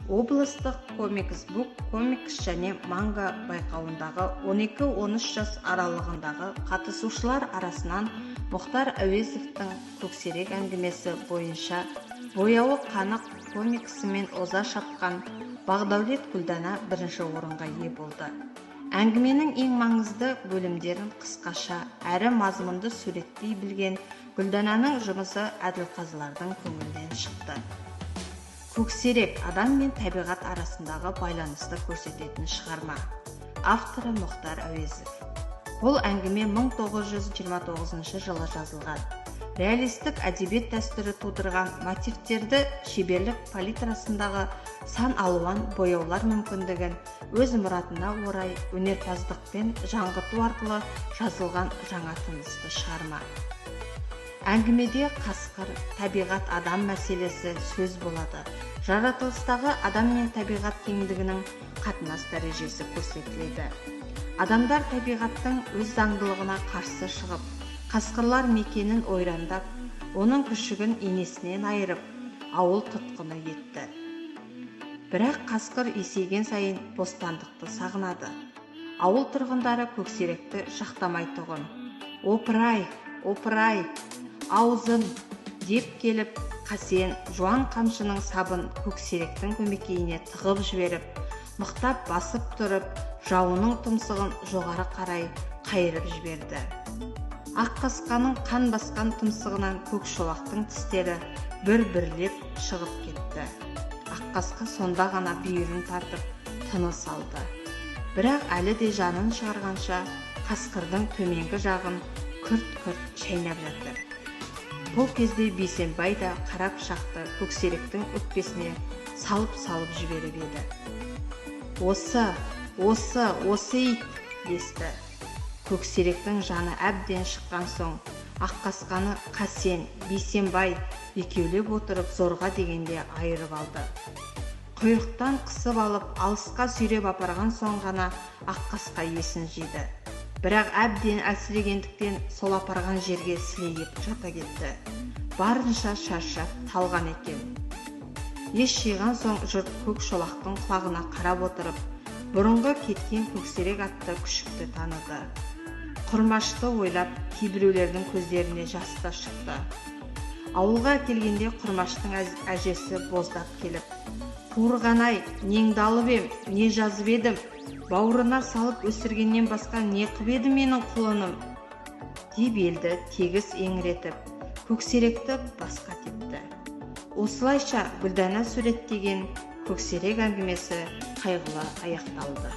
Облыстық комикс-бук, комикс және манга байқауындағы 12-13 жас аралығындағы қатысушылар арасынан Мұхтар Әуезовтың Көксерек әңгімесі бойынша бояуы қанық комиксімен оза шапқан Бағдаулет Гүлдана бірінші орынға ие болды. Әңгіменің ең маңызды бөлімдерін қысқаша әрі мазмұнды суреттей білген Гүлдананың жұмысы әділқазылардың көңілінен шықты. Көксерек адам мен табиғат арасындағы байланысты көрсететін шығарма. Авторы Мұхтар Әуезов. Бұл әңгіме 1929 жылы жазылған. Реалистік әдебиет дәстүрі тудырған мотивтерді шеберлік палитрасындағы сан алуан бояулар мүмкіндігін өз мұратына орай өнерпаздықпен жаңғырту арқылы жазылған жаңа тынысты шығарма. Әңгімеде қасқыр, табиғат, адам мәселесі сөз болады. Жаратылыстағы адам мен табиғат теңдігінің қатынас дәрежесі көрсетіледі. Адамдар табиғаттың өз заңдылығына қарсы шығып, қасқырлар мекенін ойрандап, оның күшігін енесінен айырып, ауыл тұтқыны етті. Бірақ қасқыр есейген сайын бостандықты сағынады. Ауыл тұрғындары Көксеректі жақтамай тұғын. Опырай, аузын деп келіп, Қасен жуан қамшының сабын Көксеректің көмекейіне тығып жіберіп, мықтап басып тұрып, жауының тұмсығын жоғары қарай қайырып жіберді. Аққасқаның қан басқан тұмсығынан Көкшолақтың тістері бір-бірлеп шығып кетті. Аққасқа сонда ғана бүйірін тартып, тыныс алды. Бірақ әлі де жанын шығарғанша, қасқырдың төменгі жағын күрт-күрт шайнап жатыр. Бұл кезде Бейсенбай да қара пышақты Көксеректің өкпесіне салып жіберіп еді. Осы ит десті. Көксеректің жаны әбден шыққан соң, аққасқаны Қасен, Бейсенбай екеулеп отырып зорға дегенде айырып алды. Құйрықтан қысып алып, алысқа сүйреп апарған соң ғана аққасқа есін жиды. Бірақ әбден әлсірегендіктен сол апарған жерге сілейіп жата кетті. Барынша шаршап талған екен. Ес жиған соң жұрт Көкшолақтың құлағына қарап отырып, бұрынғы кеткен Көксерек атты күшікті таныды. Құрмашты ойлап, кейбіреулердің көздеріне жас та шықты. Ауылға келгенде Құрмаштың әжесі боздап келіп, «Туырған-ай, неңді алып ем, не жазып едім? Бауырына салып өсіргеннен басқа не қып еді менің құлыным?» деп елді тегіс еңіретіп, Көксеректі басқа тепті. Осылайша Гүлдана суреттеген Көксерек әңгімесі қайғылы аяқталды.